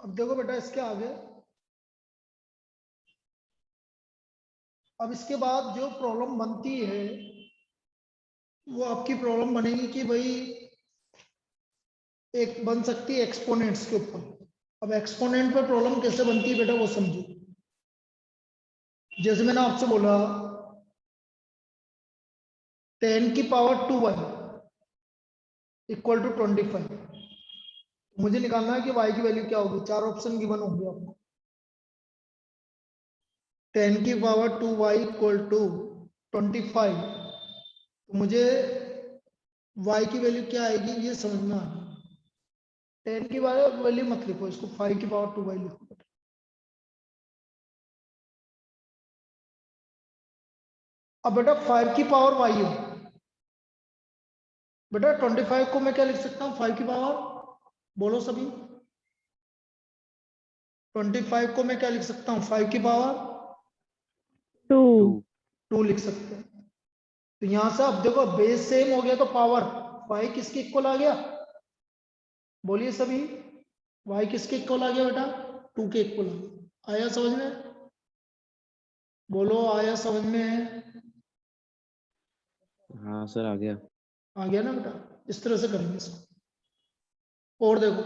अब देखो बेटा इसके आगे, अब इसके बाद जो प्रॉब्लम बनती है वो आपकी प्रॉब्लम बनेगी कि भाई एक बन सकती है एक्सपोनेंट्स के ऊपर। अब एक्सपोनेंट पर प्रॉब्लम कैसे बनती है बेटा वो समझो। जैसे मैंने आपसे बोला 10 की पावर 2y इक्वल टू 25, मुझे निकालना है कि y की वैल्यू क्या होगी। चार ऑप्शन गिवन होंगे आपको। 10 की पावर 2y इक्वल टू 25, तो मुझे y की वैल्यू क्या आएगी ये समझना है। 10 की वैल्यू मत लिखो, इसको 5 की पावर 2y लिखो। अब बेटा 5 की पावर y हो, बेटा 25 को मैं क्या लिख सकता हूँ 5 की पावर, बोलो सभी। 25 को मैं क्या लिख सकता हूँ 5 की पावर 2 लिख सकते हैं। तो यहां से अब देखो बेस सेम हो गया तो पावर 5 किसके इक्वल आ गया, बोलिए सभी। y किसके इक्वल आ गया बेटा, 2 के इक्वल आ गया। आया समझ में, बोलो आया समझ में। हाँ सर आ गया। आ गया ना बेटा, इस तरह से करेंगे इसको। और देखो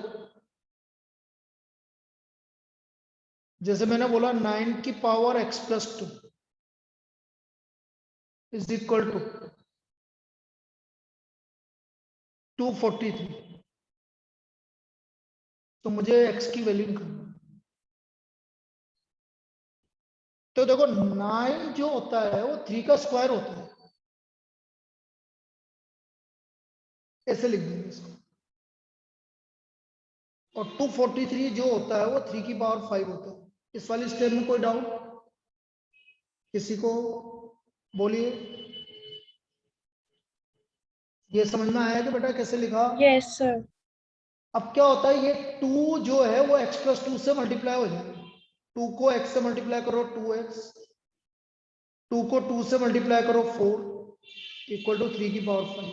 जैसे मैंने बोला 9 की पावर x प्लस 2 इज इक्वल टू 243, तो मुझे x की वैल्यू निकालनी। तो देखो 9 जो होता है वो 3 का स्क्वायर होता है, ऐसे लिख देंगे इसको। और 243 जो होता है वो 3 की पावर 5 होता है। इस वाली स्टेप में कोई डाउट किसी को, बोलिए। ये समझ में आया कि बेटा कैसे लिखा। Yes sir. अब क्या होता है ये 2 जो है वो x प्लस 2 से मल्टीप्लाई हो जाएगा। 2 को x से मल्टीप्लाई करो 2x, 2 को 2 से मल्टीप्लाई करो 4 इक्वल टू 3 की पावर 5।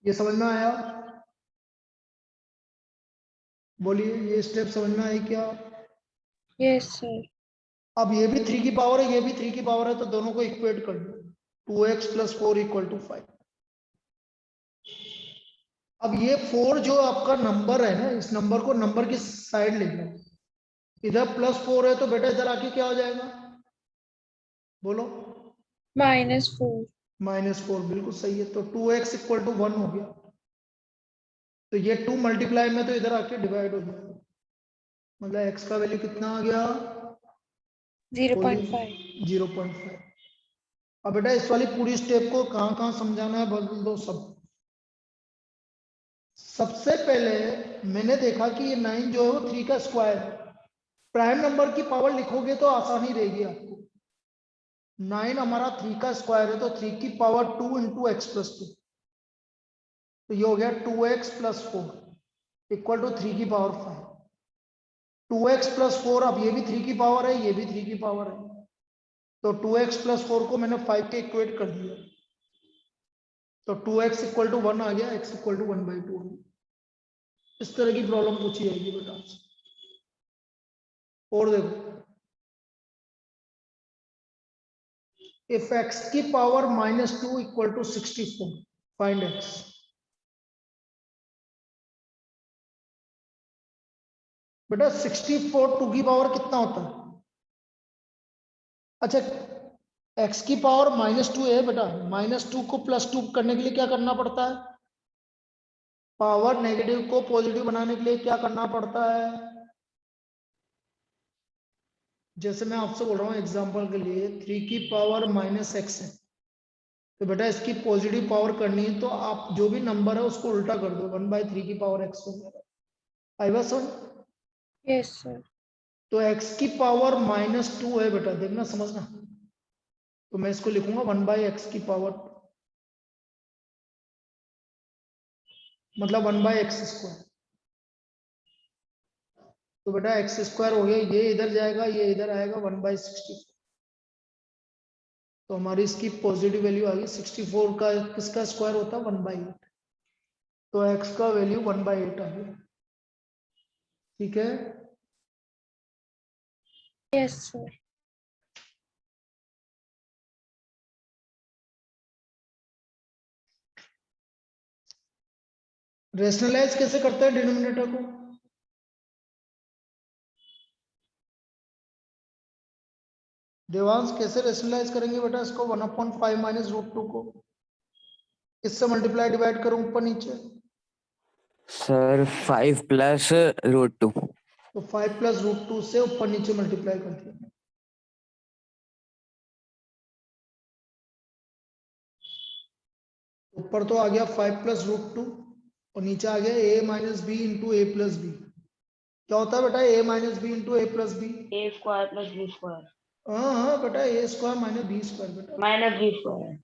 ये समझ में आया, बोलिए ये स्टेप समझ में आई क्या। Yes sir. अब ये भी 3 की पावर है, ये भी 3 की पावर है, तो दोनों को इक्वेट कर दो। 2x plus 4 equal to 5। अब ये 4 जो आपका नंबर है ना, इस नंबर को नंबर की साइड ले लो। इधर प्लस 4 है तो बेटा इधर आके क्या हो जाएगा, बोलो। -4। -4 बिल्कुल सही है। तो 2x इक्वल टू 1 हो गया। तो ये 2 मल्टीप्लाई में तो इधर आके डिवाइड हो जाएगा, मतलब x का वैल्यू कितना आ गया 0.5। 0.5। अब बेटा इस वाली पूरी स्टेप को कहां कहां समझाना है बदल दो सब। सबसे पहले मैंने देखा कि ये 9 जो है वो 3 का स्क्वायर है। प्राइम नंबर की पावर लिखोगे तो आसानी रहेगी आपको। 9 हमारा 3 का स्क्वायर है, तो 3 की पावर 2 इंटू एक्स प्लस 2, तो ये हो गया 2x प्लस 4 इक्वल टू 3 की पावर 5। 2x प्लस 4, अब ये भी 3 की पावर है, ये भी 3 की पावर है, तो 2x प्लस 4 को मैंने 5 के इक्वेट कर दिया, तो 2x इक्वल टू 1 आ गया, x इक्वल टू 1/2। इस तरह की प्रॉब्लम पूछी जाएगी बेटा आपसे। और देखो इफ x की पावर -2 इक्वल टू 64 फाइंड x। बेटा 64 2 की पावर कितना होता है, अच्छा x की पावर -2 है बेटा, -2 को +2 करने के लिए क्या करना पड़ता है, पावर नेगेटिव को पॉजिटिव बनाने के लिए क्या करना पड़ता है। जैसे मैं आपसे बोल रहा हूँ एग्जांपल के लिए 3 की पावर -x है, तो बेटा इसकी पॉजिटिव पावर करनी है तो आप जो भी नंबर है उसको उल्टा कर दो, 1/3 की पावर x हो जाएगा। आई बात समझ। Yes sir. तो x की पावर -2 है बेटा, देखना समझना, तो मैं इसको लिखूंगा 1/x की पावर, मतलब 1/x²। तो बेटा x² हो गया, ये इधर जाएगा ये इधर आएगा 1/64, तो हमारी इसकी पॉजिटिव वैल्यू आ गई। 64 का किसका स्क्वायर होता है 1/8, तो x का वैल्यू 1/8 आ गया। ठीक है, Yes, sir. रेशनलाइज कैसे करते हैं डिनोमिनेटर को? देवांश कैसे रेशनलाइज करेंगे बेटा इसको? 1/5 माइनस रूट 2 को इससे मल्टीप्लाई डिवाइड करूं ऊपर नीचे, सर 5 प्लस रूट 2। तो 5 प्लस रूट 2 से ऊपर नीचे मल्टीप्लाई कर दिया। ऊपर तो आ गया 5 प्लस रूट 2 और नीचे आ गया a minus B into A plus B. क्या होता है बेटा a minus B into A plus B? A square plus B square हाँ बेटा a square minus B square बेटा। Minus B square.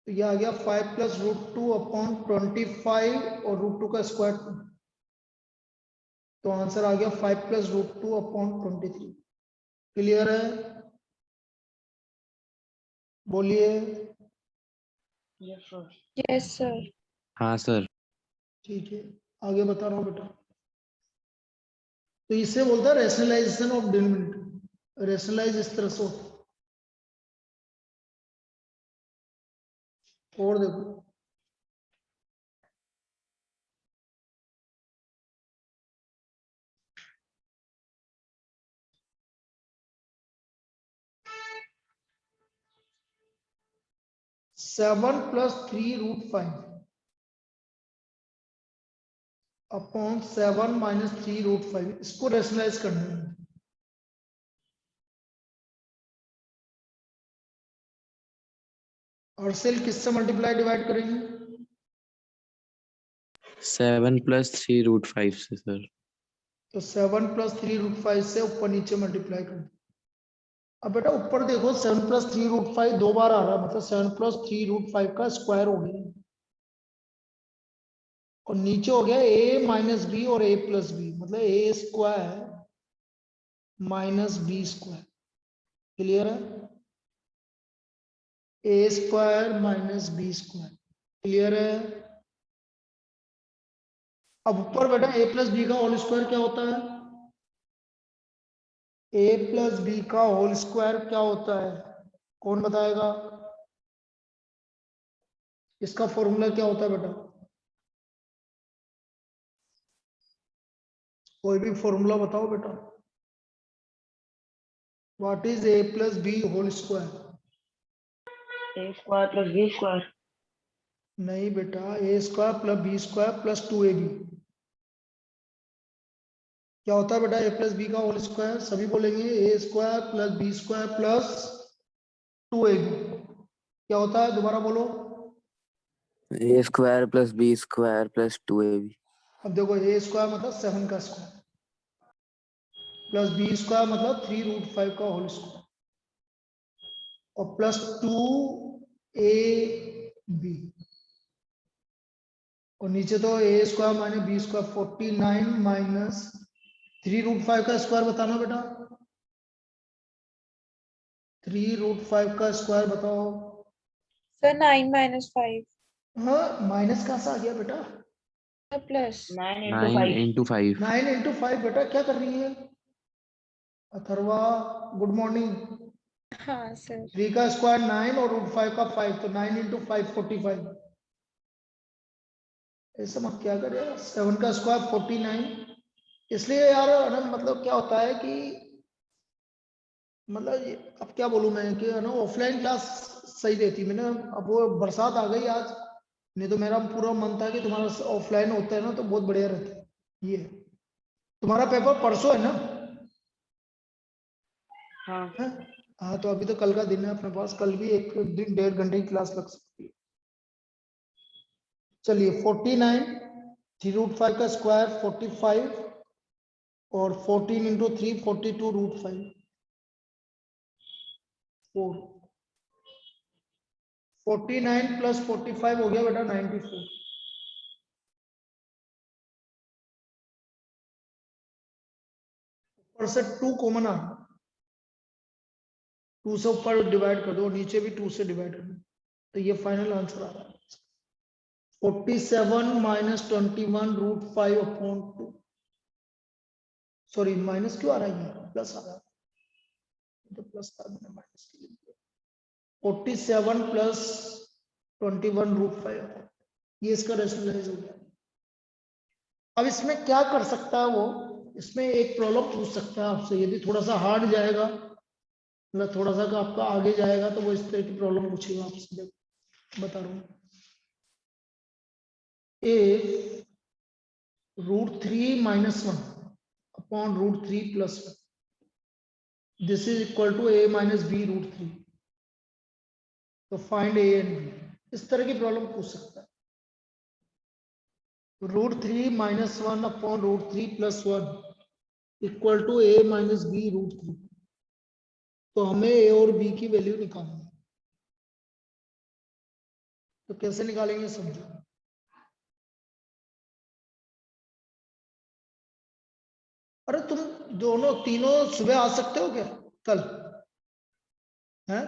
तो ये आ गया 5 प्लस रूट 2 अपॉन 25 और रूट 2 का स्क्वायर 2, तो आंसर आ गया 5 प्लस रूट 2 अपॉन 23। क्लियर है? बोलिए। Yes sir. Yes, sir. हाँ सर। ठीक है, आगे बता रहा हूँ बेटा। तो इसे बोलता है रेशनलाइजेशन ऑफ डिनोमिनेटर। रेशनलाइज इस तरह से होता है। और देखो, seven plus 3 root 5 upon 7 minus 3 root 5, इसको रेशनलाइज करना है। और सेल किससे मल्टीप्लाई डिवाइड करेंगे? 7 प्लस 3 रूट 5 से सर। तो 7 प्लस 3 रूट 5 से ऊपर नीचे मल्टीप्लाई कर। अब बेटा ऊपर देखो 7 प्लस 3 रूट 5 दो बार आ रहा है, मतलब 7 प्लस 3 रूट 5 का स्क्वायर हो गया, और नीचे हो गया a माइनस बी और a प्लस बी, मतलब a square minus B square. Clear है? a square minus B square. Clear है? अब ऊपर बेटा a प्लस बी का होल स्क्वायर क्या होता है? a प्लस बी का होल स्क्वायर क्या होता है? कौन बताएगा? इसका फॉर्मूला क्या होता है बेटा? कोई भी फॉर्मूला बताओ बेटा। What is a plus B whole square? A square plus B square. नहीं बेटा, a square plus B square plus 2ab। क्या होता है बेटा a प्लस बी का होल स्क्वायर? सभी बोलेंगे a square plus B square plus 2ab। क्या होता है? दोबारा बोलो। A square plus B square plus 2ab। अब देखो a स्क्वायर मतलब 7 का स्क्वायर प्लस बी स्क्वायर मतलब 3 रूट 5 का होल स्क्वायर और प्लस 2ab, और नीचे तो a square minus B square 49 minus 3 root 5 का स्क्वायर बताना बेटा। 3 रूट 5 का स्क्वायर बताओ। Sir, 9 minus 5. हाँ, माइनस कहाँ से आ गया बेटा? Sir, plus. 9 9 into 5 into 5। 9 into 5 बेटा क्या कर रही है? Atharva good morning. हाँ sir. 3 का स्क्वायर 9 और रूट 5 का 5, तो 9 इंटू 5 45। ऐसा मत क्या करे, 7 का स्क्वायर 49। इसलिए यार ना, मतलब क्या होता है कि मतलब अब क्या बोलूं मैं कि ना ऑफलाइन क्लास सही रहती। मैंने अब वो बरसात आ गई आज, नहीं तो मेरा पूरा मन था कि तुम्हारा ऑफलाइन होता है ना तो बहुत बढ़िया रहता है। ये तुम्हारा पेपर परसों है ना? हाँ है? हाँ, तो अभी तो कल का दिन है अपने पास, कल भी एक दिन 1.5 घंटे की क्लास लग सकती है। चलिए 49, 3 रूट 5 का स्क्वायर 45 और 14 इंटू 3 42 रूट 5 4। 49 प्लस 45 हो गया बेटा 94। ऊपर से 2 कॉमन आ रहा, 2 से ऊपर डिवाइड कर दो, नीचे भी 2 से डिवाइड कर दो, तो ये फाइनल आंसर आ रहा है 47 minus 21 root 5 upon 2। Sorry minus क्यों आ रहा है, ये प्लस आ रहा है, तो प्लस का मैंने माइनस के लिए 47 प्लस 21√5, ये इसका रेशनलाइज हो गया। अब इसमें क्या कर सकता है वो, इसमें एक प्रॉब्लम पूछ सकता है आपसे, यदि थोड़ा सा हार्ड जाएगा मतलब थोड़ा सा आपका आगे जाएगा तो वो इस तरह की प्रॉब्लम पूछेगा आपसे। देखो बता रहा हूँ, A √3 - 1 upon √3 + 1, this is equal to a - b √3, तो फाइंड a एंड b, इस तरह की प्रॉब्लम पूछ सकता है। √3 - 1 upon √3 + 1 equal to a - b √3, तो हमें a और b की वैल्यू निकालनी है। तो कैसे निकालेंगे समझो। अरे तुम दोनों तीनों सुबह आ सकते हो क्या कल, हैं?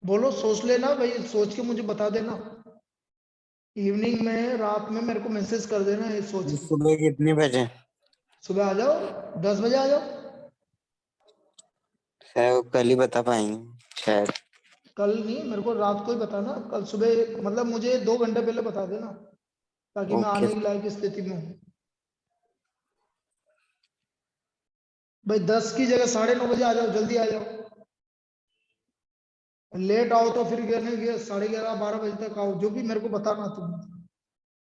बोलो, सोच लेना भाई, सोच के मुझे बता देना, इवनिंग में रात में मेरे को मैसेज कर देना ये सोच के। सुबह कितने बजे? सुबह आ जाओ, 10 बजे आ जाओ। शायद वो कल ही बता पाएंगे शायद। कल नहीं, मेरे को रात को ही बताना, कल सुबह मतलब मुझे 2 घंटे पहले बता देना, ताकि मैं ओके आने की लायक स्थिति में हूँ। भाई 10 की जगह 9:30 बजे आ जाओ, जल्दी आ जाओ। लेट आओ तो फिर कहने 11:30 12 बजे तक आओ, जो भी मेरे को बताना तुम,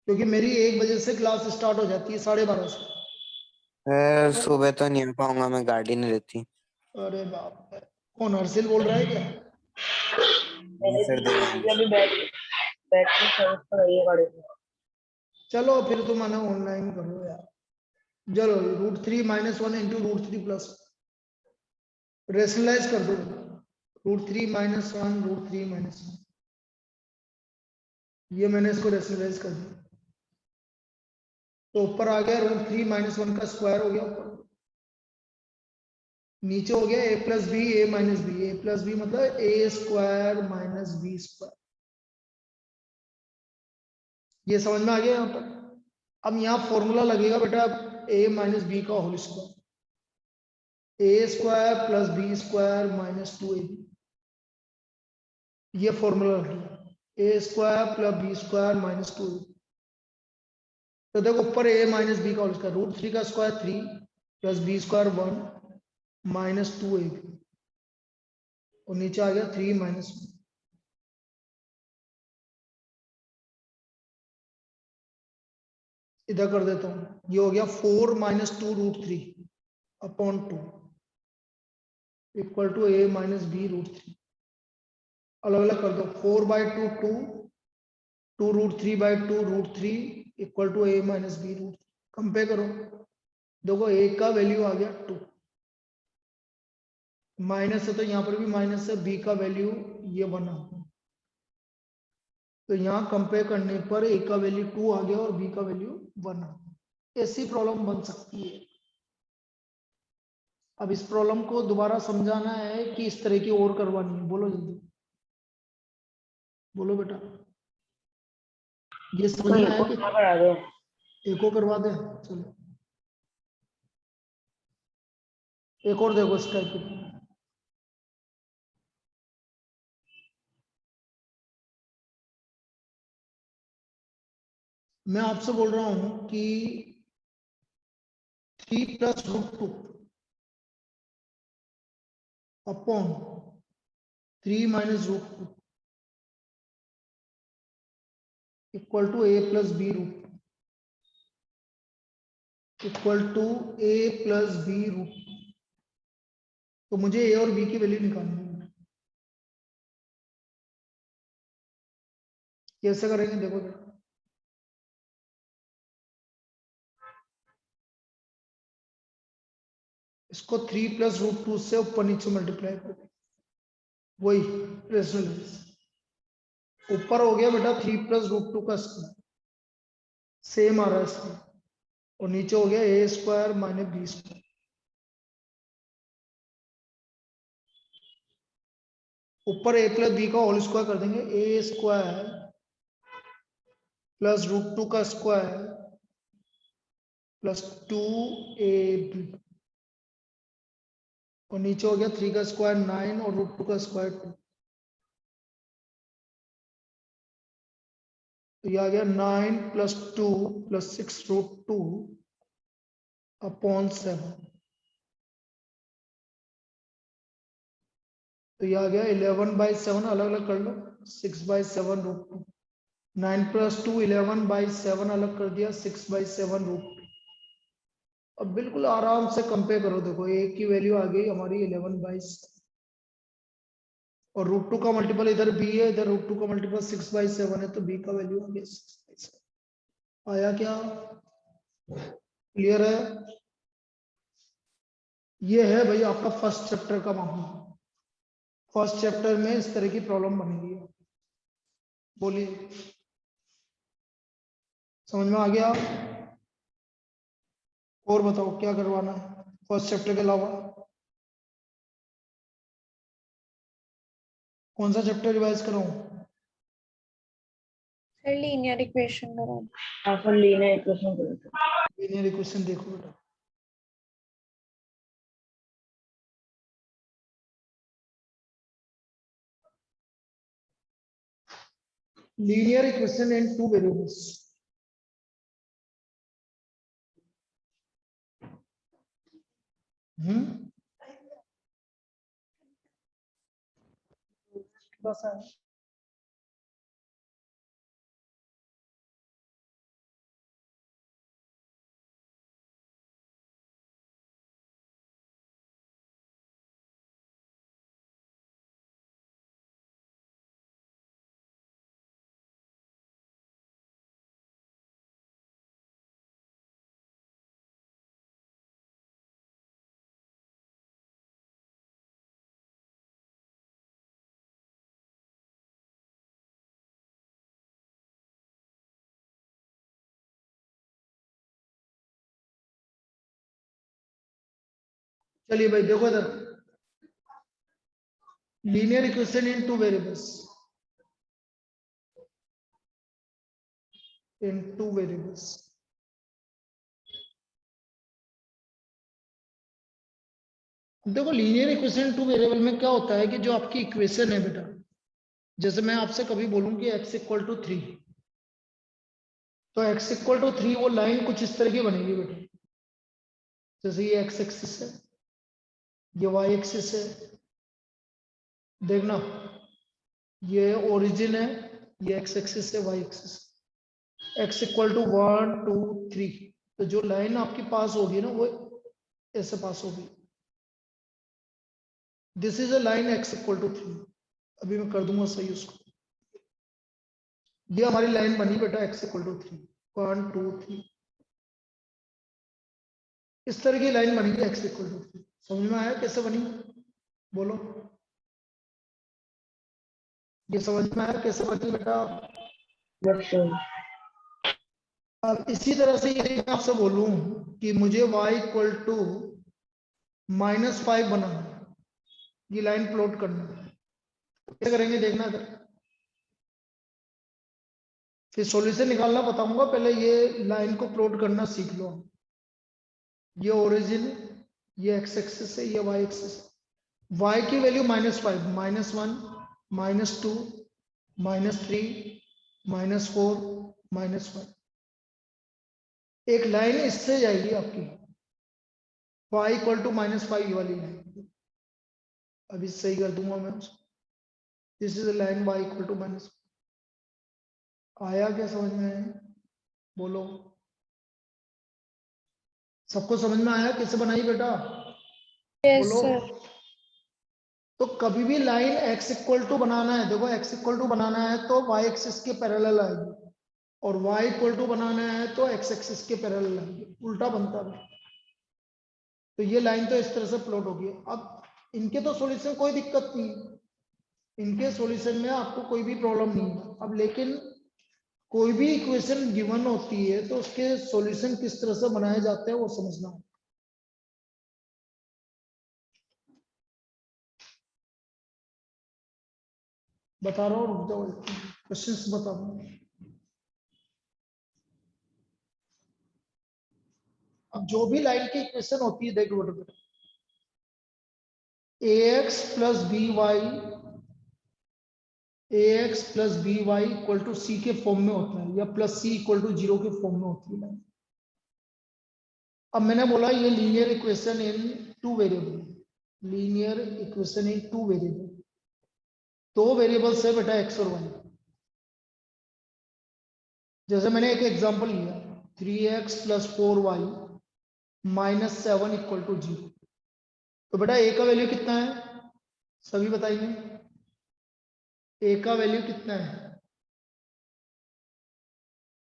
क्योंकि मेरी 1 बजे से क्लास स्टार्ट हो जाती है, 12:30 से। सुबह तो नहीं आ पाऊंगा, मैं गाड़ी नहीं रहती। अरे बाप रे, कौन हर्षिल बोल रहा है क्या? नहीं मैंने सर, भी देवांश। अभी बैटरी सर्विस पर आई है गाड़ी की। चलो फिर तुम आना ऑनलाइन करो यार। चलो √3 - 1 × √3 + रेशनलाइज कर दो। √3 - 1 √3 - 1, ये मैंने इसको रेशनलाइज कर दिया, तो ऊपर आ गया √3 - 1 का स्क्वायर हो गया ऊपर, नीचे हो गया a + b a - b, a + b मतलब a² - b²। ये समझ में आ गया यहाँ पर। अब यहाँ फॉर्मूला लगेगा बेटा, a - b का whole square, a² + b² - 2ab, ये फॉर्मूला लगेगा, a² + b² - 2ab। तो देखो ऊपर a - b का होल स्क्वायर, √3 का स्क्वायर 3 + b² 1 - 2ab, और नीचे आ गया 3 - 1। इधर कर देता हूं, ये हो गया 4 - 2 √3 upon 2 equal to a - b √3। अलग अलग कर दो, 4/2 2, 2 √3/2 √3 equal to a - b √3। Compare करो, देखो a का वैल्यू आ गया 2, माइनस है तो यहाँ पर भी माइनस है, b का वैल्यू ये 1 आ गया, तो यहाँ कंपेयर करने पर a का वैल्यू 2 आ गया और b का वैल्यू 1 आ गया। ऐसी प्रॉब्लम बन सकती है। अब इस प्रॉब्लम को दोबारा समझाना है कि इस तरह की और करवानी है, बोलो जल्दी, बोलो बेटा, ये समझ तो में एक आया और कि करा दो। एक और करवा दें? चलो एक और देखो इस टाइप की। मैं आपसे बोल रहा हूं कि 3 + √2 upon 3 - √2 equal to a + b √2 equal to a + b √2। तो मुझे a और b की वैल्यू निकालनी है। कैसे करेंगे देखो, इसको 3 + √2 से ऊपर नीचे मल्टीप्लाई करो, वही रेशनल। ऊपर हो गया बेटा 3 + √2 का स्क्वायर, सेम आ रहा है इसमें, और नीचे हो गया a² - b²। ऊपर a + b का होल स्क्वायर कर देंगे, a² + √2 का स्क्वायर प्लस 2ab और नीचे हो गया 3 का स्क्वायर 9 और √2 का स्क्वायर 2। तो ये आ गया 9 + 2 + 6 √2 अपॉन 7। तो ये आ गया 11/7, अलग अलग कर लो, 6/7 √2। 9 + 2 11/7 अलग कर दिया, 6/7 √2। अब बिल्कुल आराम से कंपेयर करो, देखो a की वैल्यू आ गई हमारी 11/7 और √2 का मल्टीपल इधर b है, इधर √2 का मल्टीपल 6/7 है, तो b का वैल्यू आ गया 6/7। आया क्या? क्लियर है? ये है भाई आपका फर्स्ट चैप्टर का मामला। फर्स्ट चैप्टर में इस तरह की प्रॉब्लम बनेगी। बोलिए, समझ में आ गया? और बताओ क्या करवाना है फर्स्ट चैप्टर के अलावा? कौन सा चैप्टर रिवाइज कराऊं? सर लीनियर इक्वेशन करो। अपन लीनियर इक्वेशन करते हैं। लीनियर इक्वेशन देखो बेटा, लीनियर इक्वेशन इन 2 वेरिएबल्स। बस है। चलिए भाई देखो इधर, linear equation in 2 variables, in 2 variables. देखो लीनियर इक्वेशन इन 2 वेरिएबल में क्या होता है कि जो आपकी इक्वेशन है बेटा, जैसे मैं आपसे कभी बोलूं कि x = 3, तो x = 3 वो लाइन कुछ इस तरह की बनेगी बेटा, जैसे ये x एक्सिस है, ये y एक्सिस है, देखना ये ओरिजिन है, ये x एक्सिस है, y एक्सिस, x = 1 2 3। तो जो लाइन आपके पास होगी ना वो ऐसे पास होगी, this is a line x = 3। अभी मैं कर दूंगा सही उसको, ये हमारी लाइन बनी बेटा x = 3 1 2 3, इस तरह की लाइन बनी x = 3। समझ में आया कैसे बनी? बोलो, ये समझ में आया कैसे बनी बेटा? बस अब इसी तरह से यदि मैं आपसे बोलूं कि मुझे y = -5 बनाना है, ये लाइन प्लॉट करना है, तो क्या करेंगे देखना इधर, फिर सॉल्यूशन निकालना बताऊंगा, पहले ये लाइन को प्लॉट करना सीख लो। ये ओरिजिन, ये x एक्सिस है, ये y एक्सिस है। y की वैल्यू -5 -1 -2 -3 -4 -1, एक लाइन इससे जाएगी आपकी y = -5 ये वाली लाइन, अभी सही कर दूंगा मैं उसको, दिस इज लाइन y = -5। आया क्या समझ में? बोलो, सबको समझ में आया कैसे बनाई बेटा? यस बोलो। सर। तो कभी भी लाइन x = बनाना है, देखो x = बनाना है तो y एक्सिस के पैरेलल आएगी, और y = बनाना है तो x एक्सिस के पैरेलल आएगी, उल्टा बनता है। तो ये लाइन तो इस तरह से प्लॉट होगी। अब इनके तो सॉल्यूशन कोई दिक्कत नहीं, इनके सॉल्यूशन में आपको कोई भी प्रॉब्लम नहीं है। अब लेकिन कोई भी इक्वेशन गिवन होती है तो उसके सॉल्यूशन किस तरह से बनाए जाते हैं वो समझना है। बता रहा हूँ, रुक जाओ, क्वेश्चंस बता रहा हूँ। अब जो भी लाइन की इक्वेशन होती है देखो बेटा, ax plus B Y ax plus B Y equal to C के फॉर्म में होता है या प्लस सी इक्वल टू 0 के फॉर्म में होती है। अब मैंने बोला ये linear equation in two variable, linear equation in two variable, दो वेरिएबल्स है बेटा एक्स और वाई। जैसे मैंने एक एग्जांपल लिया 3x plus 4y minus 7 equal to 0। तो बेटा ए का वैल्यू कितना है, सभी बताइए, ए का वैल्यू कितना है?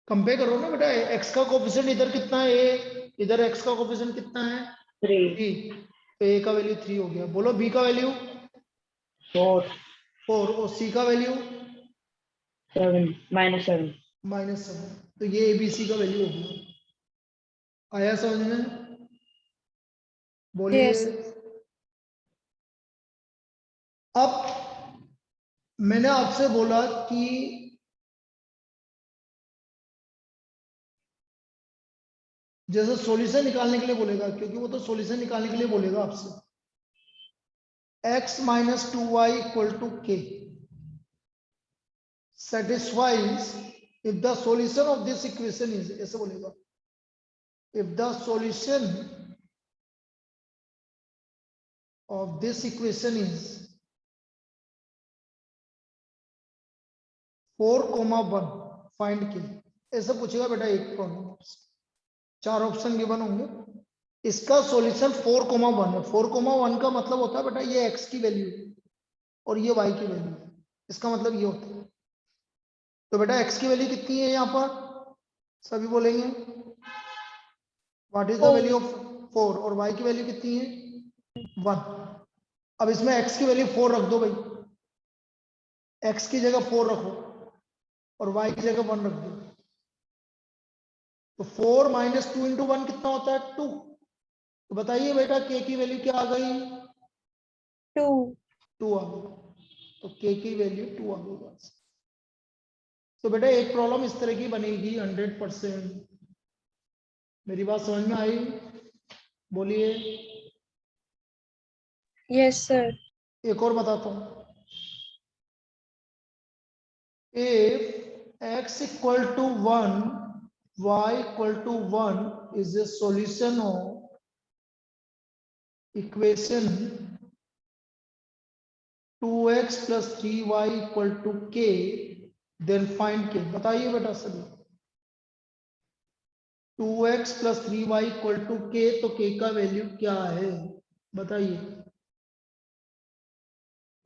कंपेयर करो ना बेटा, एक्स का कोफिशिएंट इधर कितना है, ए, इधर एक्स का कोफिशिएंट कितना है 3 3, तो ए का वैल्यू 3 हो गया। बोलो बी का वैल्यू 4 4 और सी का वैल्यू 7 -7। -7। तो ये एबीसी का वैल्यू हो गया। आया समझ में? बोलिए। Yes. अब मैंने आपसे बोला कि जैसे सॉल्यूशन निकालने के लिए बोलेगा, क्योंकि वो तो सॉल्यूशन निकालने के लिए बोलेगा आपसे, x minus 2y equal to k satisfies if the solution of this equation is, ऐसे बोलेगा, if the solution of this equation is 4,1 find k, ऐसा पूछेगा बेटा एक प्रॉब्लम। 4 ऑप्शन गिवन होंगे, इसका सॉल्यूशन 4,1 है। 4,1 का मतलब होता है बेटा ये x की वैल्यू और ये y की वैल्यू, इसका मतलब ये होता है। तो बेटा x की वैल्यू कितनी है यहाँ पर, सभी बोलेंगे what is the 4. Value of 4, और y की वैल्यू कितनी है 1। अब इसमें x की वैल्यू 4 रख दो भाई, x की जगह 4 रखो और y की जगह 1 रख दो। तो 4 माइनस 2 इंटू 1 कितना होता है 2। तो बताइए बेटा k की वैल्यू क्या आ गई 2. 2 आ गई। तो k की वैल्यू 2 आ गई। तो बेटा एक प्रॉब्लम इस तरह की बनेगी 100%। मेरी बात समझ में आई? बोलिए। Yes, sir. एक और बताता हूं, if x equal to 1 y equal to 1 is a solution of equation 2x plus 3y equal to k, then find k। बताइए बेटा सभी, 2x plus 3y equal to k, तो k का वैल्यू क्या है बताइए।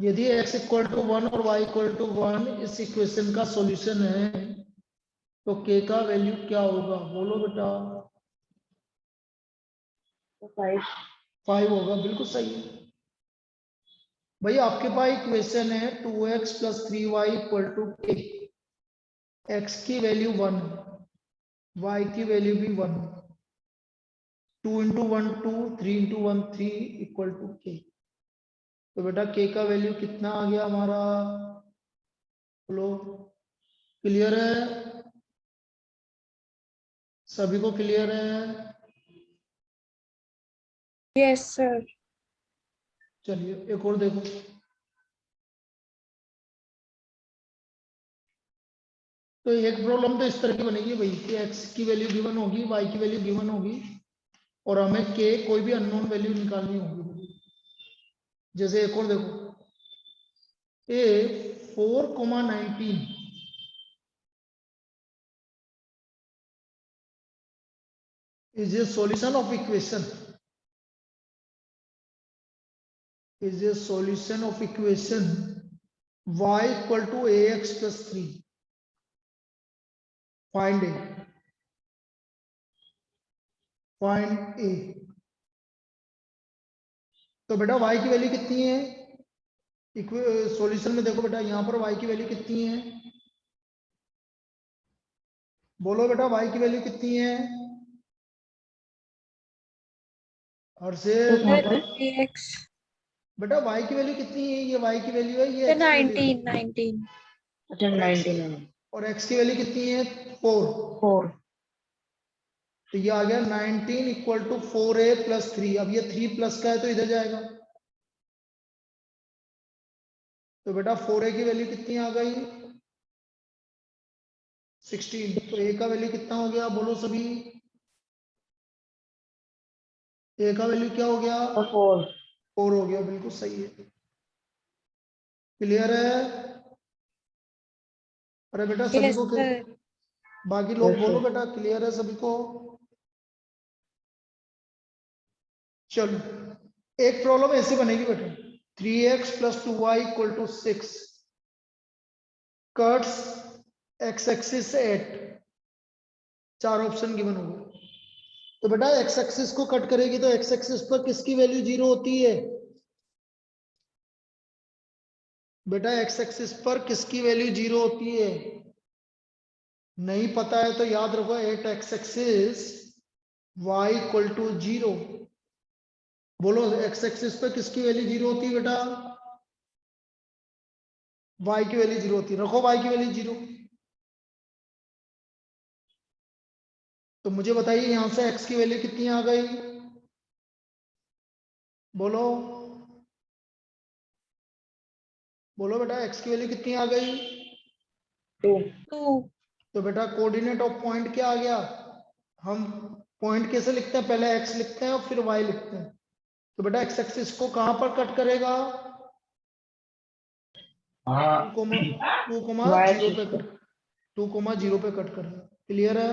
यदि x इक्वल टू 1 और y इक्वल टू 1 इस इक्वेशन का सॉल्यूशन है तो k का वैल्यू क्या होगा, बोलो बेटा। 5 होगा, बिल्कुल सही है भाई। आपके पास इक्वेशन है 2x plus 3y equal to k, x की वैल्यू 1, y की वैल्यू भी 1, 2 into 1 2, 3 into 1 3 equal to k। तो बेटा k का वैल्यू कितना आ गया हमारा, बोलो। क्लियर है, सभी को क्लियर है? Yes, sir. चलिए एक और देखो, तो एक प्रॉब्लम तो इस तरह की बनेगी भाई कि x की वैल्यू गिवन होगी, y की वैल्यू गिवन होगी और हमें k कोई भी अननोन वैल्यू निकालनी होगी। जैसे एक और देखो, a 4,19 is a solution of equation, is a solution of equation y equal to ax plus 3, find a, find a। तो बेटा y की वैल्यू कितनी है सॉल्यूशन में, देखो बेटा यहाँ पर y की वैल्यू कितनी है, बोलो बेटा y की वैल्यू कितनी है, और से X. बेटा y की वैल्यू कितनी है, ये y की वैल्यू है, ये The x की वैल्यू है। 19. अच्छा 19 और x की वैल्यू कितनी है 4। 4 तो ये आ गया 19 इक्वल टू 4a प्लस 3। अब ये 3 प्लस का है तो इधर जाएगा। तो बेटा 4a की वैल्यू कितनी आ गई 16। तो a का वैल्यू कितना हो गया बोलो सभी। a का वैल्यू क्या हो गया 4 4 हो गया। बिल्कुल सही है। क्लियर है। अरे बेटा सभी Yes, को sir. बाकी लोग Yes, बोलो sir. बेटा क्लियर है सभी को। चलो एक प्रॉब्लम ऐसे बनेगी बेटा 3x plus 2y equal to 6 cuts x axis at. 4 option given हो गए। तो बेटा x एक्सिस को कट करेगी तो x एक्सिस पर किसकी वैल्यू 0 होती है बेटा x एक्सिस पर किसकी वैल्यू 0 होती है। नहीं पता है तो याद रखो at x axis y equal to 0। बोलो x एक्सिस पर किसकी वैल्यू 0 होती है बेटा y की वैल्यू 0 होती है। रखो y की वैल्यू 0। तो मुझे बताइए यहां से x की वैल्यू कितनी आ गई बोलो बोलो बेटा x की वैल्यू कितनी आ गई 2 2. तो बेटा कोऑर्डिनेट ऑफ पॉइंट क्या आ गया। हम पॉइंट कैसे लिखते हैं पहले x लिखते हैं और फिर y लिखते हैं। तो बेटा x एक्सिस को कहां पर कट करेगा 2, Y 0 पे axis कट 2, 0 पे कट करेगा। क्लियर है।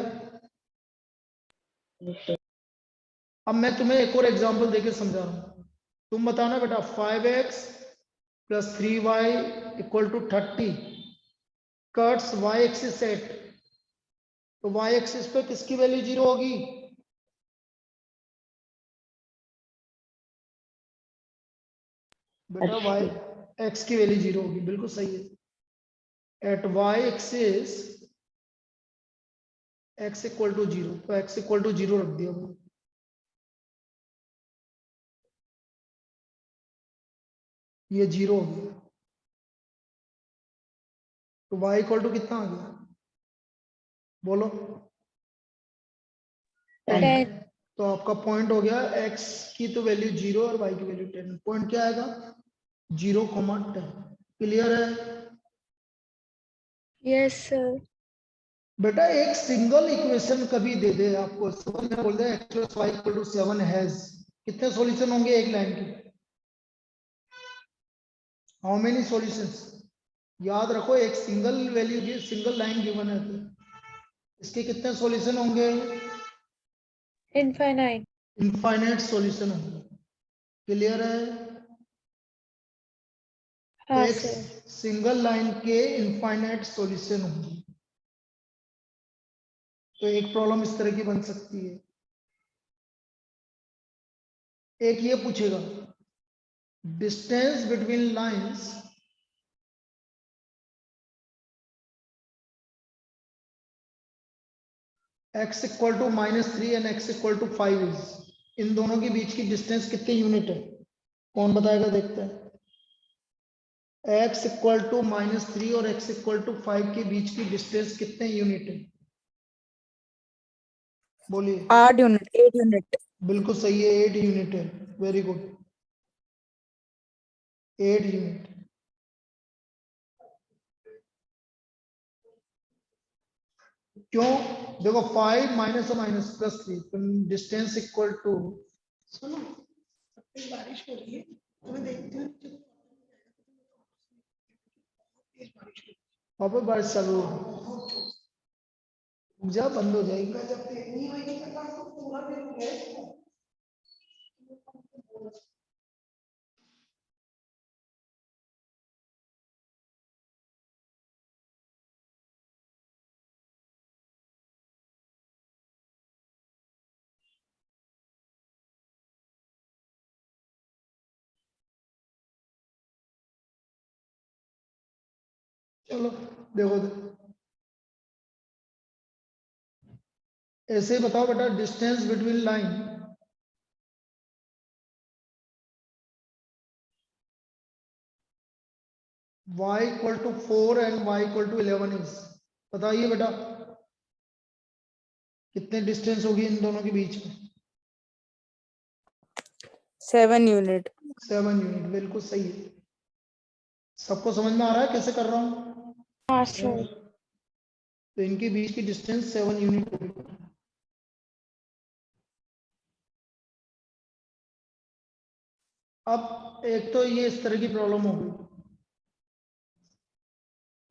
Yes, sir. अब मैं तुम्हें एक और एग्जांपल देके समझा रहा हूं। तुम बताना बेटा 5x plus 3y equal to 30 cuts y axis at. तो y एक्सिस पे किसकी वैल्यू 0 होगी बेटा y x की वैल्यू 0 होगी। बिल्कुल सही है। At y axis x equal to 0 तो x इक्वल टू 0 रख दिया हमने। ये 0 हो गया। तो y इक्वल टू कितना आ गया बोलो 10. तो आपका पॉइंट हो गया x की तो वैल्यू 0 और y की वैल्यू 10। पॉइंट क्या आएगा 0,10। क्लियर है। Yes, sir. बेटा एक सिंगल इक्वेशन कभी दे दे आपको समझ में बोल दे x plus y equal to 7 has कितने सॉल्यूशन होंगे एक लाइन के हाउ मेनी सॉल्यूशंस। याद रखो एक सिंगल वैल्यू की सिंगल लाइन गिवन है तो इसके कितने सॉल्यूशन होंगे Infinite. इनफाइनाइट सॉल्यूशन होंगे। क्लियर है। तो हाँ, एक sir. सिंगल लाइन के इनफाइनाइट सॉल्यूशन होंगे। तो एक प्रॉब्लम इस तरह की बन सकती है। एक ये पूछेगा distance between lines x equal to -3 and x equal to 5 is. इन दोनों के बीच की डिस्टेंस कितनी यूनिट है कौन बताएगा देखते हैं। x इक्वल टू -3 और x इक्वल टू 5 के बीच की डिस्टेंस कितने यूनिट है बोलिए 8 यूनिट 8 यूनिट। बिल्कुल सही है 8 यूनिट है। Very good 8 unit. क्यों देखो 5 माइनस और minus plus 3 distance equal to सुनो बारिश हो रही है तुम्हें देखते हैं वहां पर बारिश चालू हो जा बंद हो जाएगी जब नहीं होगी तो पूरा दिन हो गया। चलो देखो ऐसे ही बताओ बेटा distance between line y equal to 4 and y equal to 11 is. बताइए बेटा कितने डिस्टेंस होगी इन दोनों के बीच में? 7 यूनिट। 7 यूनिट, बिल्कुल सही है। सबको समझ में आ रहा है कैसे कर रहा हूँ? हाँ सर। तो इनके बीच की डिस्टेंस 7 यूनिट होगी। अब एक तो ये इस तरह की प्रॉब्लम हो गई,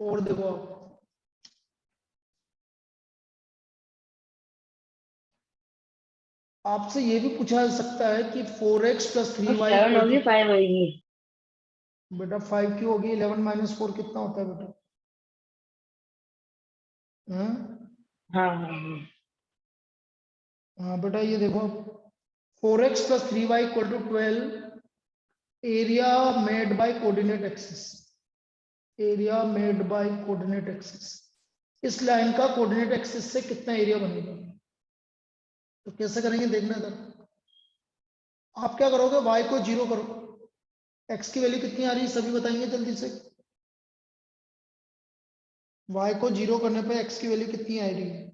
और देखो आप, आपसे ये भी पूछा जा सकता है कि 4x प्लस 3y 7 होगी 5 होगी। बेटा 5 क्यों होगी? 11 माइनस 4 कितना होता है बेटा? हाँ हाँ हाँ हाँ। हाँ बेटा, ये देखो 4x plus 3y equal to 12 area made by coordinate axis. Area made by coordinate axis, इस लाइन का कोऑर्डिनेट एक्सिस से कितना एरिया बनेगा? तो कैसे करेंगे देखना इधर। आप क्या करोगे? y को 0 करो, x की वैल्यू कितनी आ रही है सभी बताएंगे जल्दी से। y को 0 करने पे x की वैल्यू कितनी आ रही है?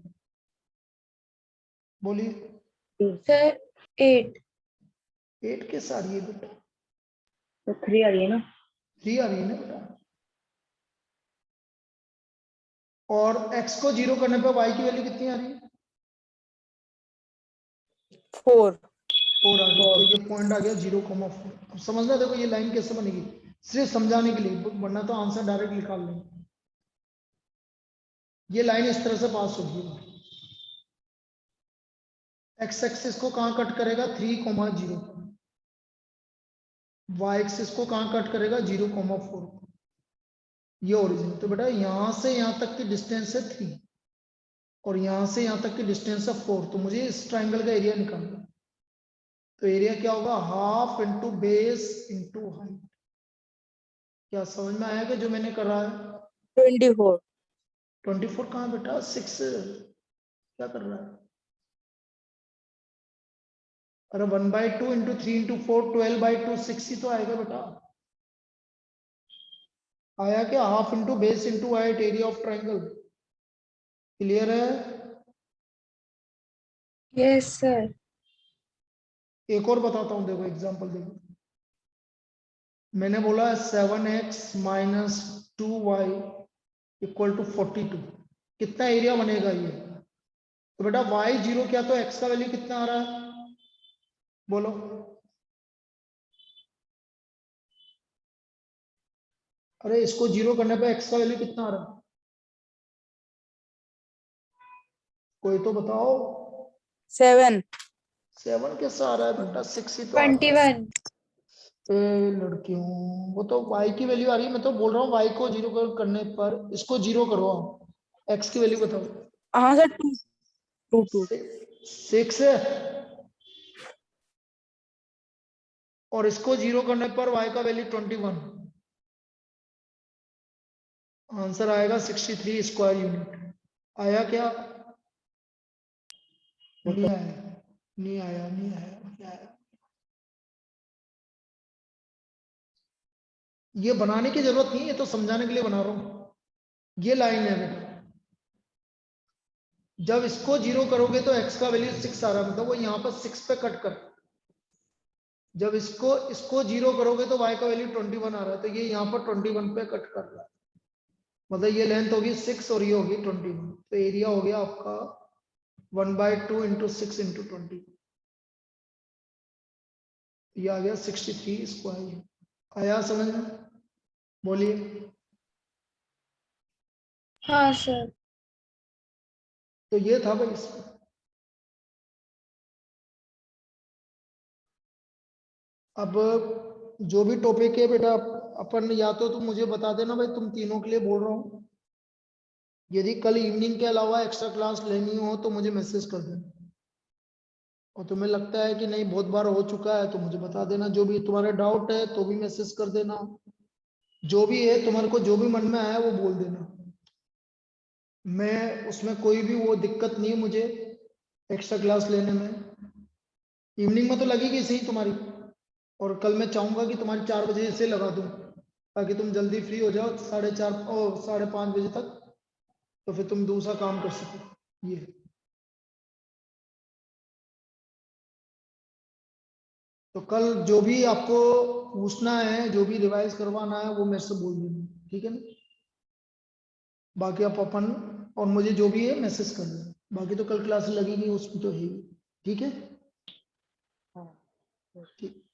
बोलिए। सर 8। 8 कैसे आ रही है बेटा? तो 3 आ रही है ना। 3 आ रही है ना बेटा। और x को 0 करने पे y की वैल्यू कितनी आ रही है? 4। 4 आ रही है। तो ये पॉइंट आ गया 0,4। अब समझना, देखो ये लाइन कैसे बनेगी, सिर्फ समझाने के लिए, वरना तो आंसर डायरेक्ट निकाल लेंगे। ये लाइन इस तरह से पास होगी। x एक्सिस को कहां कट करेगा? 3,0। y एक्सिस को कहां कट करेगा? 0,4। ये ओरिजिन। तो बेटा यहां से यहां तक की डिस्टेंस है 3 और यहां से यहां तक की डिस्टेंस है 4। तो मुझे इस ट्राइंगल का एरिया निकालना है। तो एरिया क्या होगा? Half into base into height. क्या समझ में आया कि जो मैंने करा है? 24। 24 कहाँ बेटा? 6 क्या कर रहा है? अरे 1/2 इंटू 3 इंटू 4 12/2 6 ही तो आएगा बेटा। आया क्या? Half into base into height, area of triangle. Clear है? Yes sir. एक और बताता हूं, देखो एग्जांपल देखो। मैंने बोला 7x minus 2y equal to 42। कितना एरिया बनेगा ये? तो बेटा y 0 क्या, तो x का वैल्यू कितना आ रहा है? बोलो। अरे इसको 0 करने पे x का वैल्यू कितना आ रहा है? कोई तो बताओ। 7। 7 कैसा आ रहा है बेटा? 6 ही तो आ रहा है। 21। लड़कियों, वो तो y की वैल्यू आ रही है। मैं तो बोल रहा हूँ y को 0 करने पर इसको 0 करो आप, x की वैल्यू बताओ। हाँ सर 2 6 है और इसको 0 करने पर y का वैल्यू 21। आंसर आएगा 63 स्क्वायर यूनिट। आया क्या? नहीं आया, नहीं आया, नहीं आया, नहीं आया। ये बनाने की जरूरत नहीं है, तो समझाने के लिए बना रहा हूं। ये लाइन है बेटा, जब इसको 0 करोगे तो x का वैल्यू 6 आ रहा है, मतलब वो यहाँ पर 6 पे कट कर। जब इसको 0 करोगे तो y का वैल्यू 21 आ रहा है, तो ये यहाँ पर 21 पे कट कर रहा है। मतलब ये लेंथ होगी 6 और ये होगी 21। तो एरिया हो गया आपका 1/2 इंटू 6 इंटू 20। ये आ गया 63 स्क्वायर। आया समझ में? बोलिए। हाँ सर। तो ये था भाई इसमें। अब जो भी टॉपिक है बेटा, अपन या तो तुम मुझे बता देना भाई, तुम तीनों के लिए बोल रहा हूँ। यदि कल इवनिंग के अलावा एक्स्ट्रा क्लास लेनी हो तो मुझे मैसेज कर देना। और तुम्हें लगता है कि नहीं बहुत बार हो चुका है तो मुझे बता देना। जो भी तुम्हारे डाउट है तो भी मैसेज कर देना। जो भी है तुम्हारे को जो भी मन में आया वो बोल देना। मैं उसमें कोई भी वो दिक्कत नहीं है मुझे एक्स्ट्रा क्लास लेने में। इवनिंग में तो लगेगी सही तुम्हारी। और कल मैं चाहूंगा कि तुम्हारी 4 बजे से लगा दूं, ताकि तुम जल्दी फ्री हो जाओ 4:30 और 5:30 बजे तक। तो फिर तुम दूसरा काम कर सको। ये तो कल जो भी आपको पूछना है, जो भी रिवाइज करवाना है, वो मेरे से बोल देना, ठीक है ना। बाकी आप अपन और मुझे जो भी है मैसेज कर देना। बाकी तो कल क्लास लगेगी, उसमें तो है ही, ठीक है। ठीक।